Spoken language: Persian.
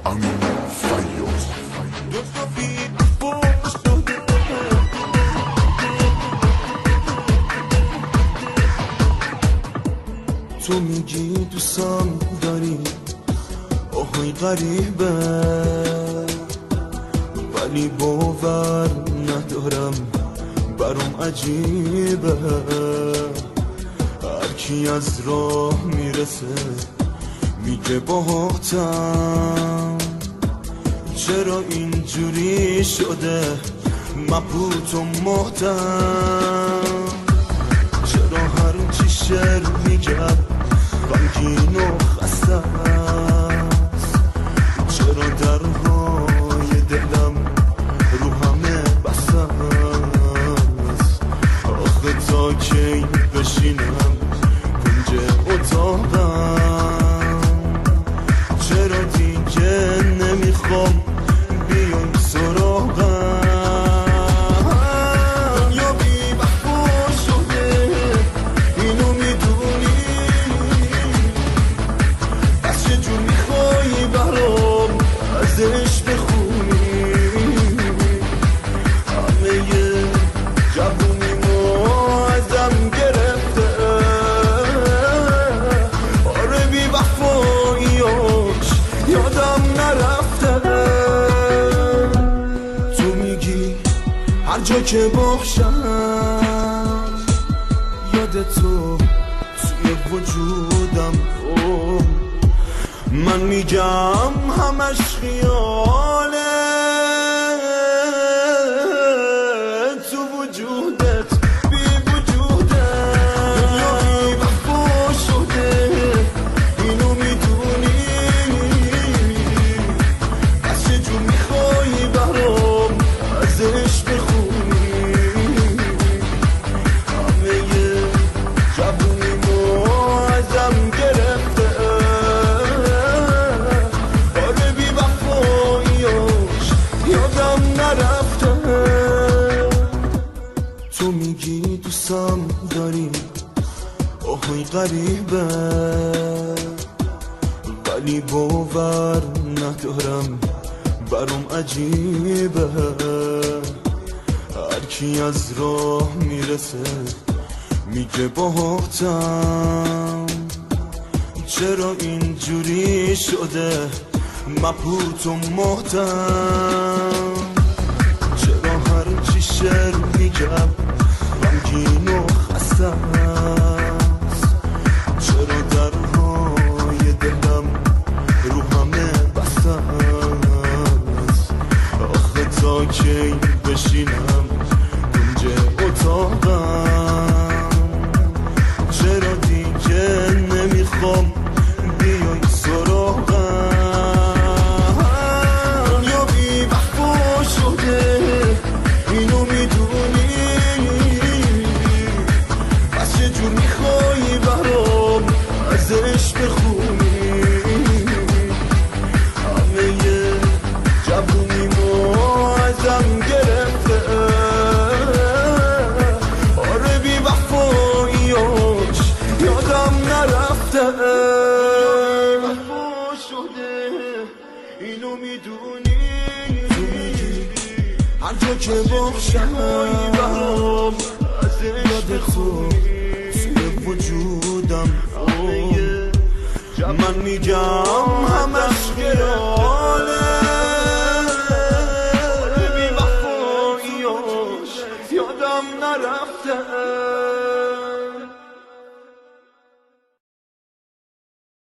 امین فیاض. تو میگی دوستم داری، آهای غریبه، ولی باور ندارم، برام عجیبه. هر کی از راه میرسه میگه باهاتم، چرا اینجوری شده مبهوت و محتم؟ چرا هر چی شعر میگم غمگین و خسته است؟ چرا درهای دلم رو همه بسته است؟ آخه تا کی بشینم کنج اتاقم؟ چرا دیگه نمیخوام بیای سراغم؟ یا بی وفا شده اینو میدونی، پس چه جور میخوایی برام ازش بخونی؟ همه جوونیمو ازم گرفته، آره بی وفاییاش یادم نرفته. تو میگی هر جا که باشم یاد تو توی وجودم، من میگم همش خیاله، تو وجودت بی وجودم. یا بی وفا شده اینو میدونی، پس چه جور میخوایی برام ازش بخونی؟ همه جوونیمو ازم گرفته، آره بی وفاییاش یادم نرفته. تو میگی دوستم داری، آهای غریبه، ولی باور ندارم، برام عجیبه. هر کی از راه میرسه میگه باهاتم، چرا اینجوری شده مبهوت و محتم؟ چرا هر چی شعر میگم غمگین و خسته است؟ چرا درهای دلم رو همه بسته است؟ آخه تا کی بشینم کنج اتاقم؟ چرا دیگه نمیخوام بیای سراغم؟ یا بی وفا شده اینو میدونی، پس چه جور میخوایی برام ازش بخونی؟ همه جوونیمو ازم گرفته، آره بی وفاییاش یادم نرفته. وفا شده اینو میدونی، هر جا که باشم برام یاد تو توی وجودم، من میگم همش خیال.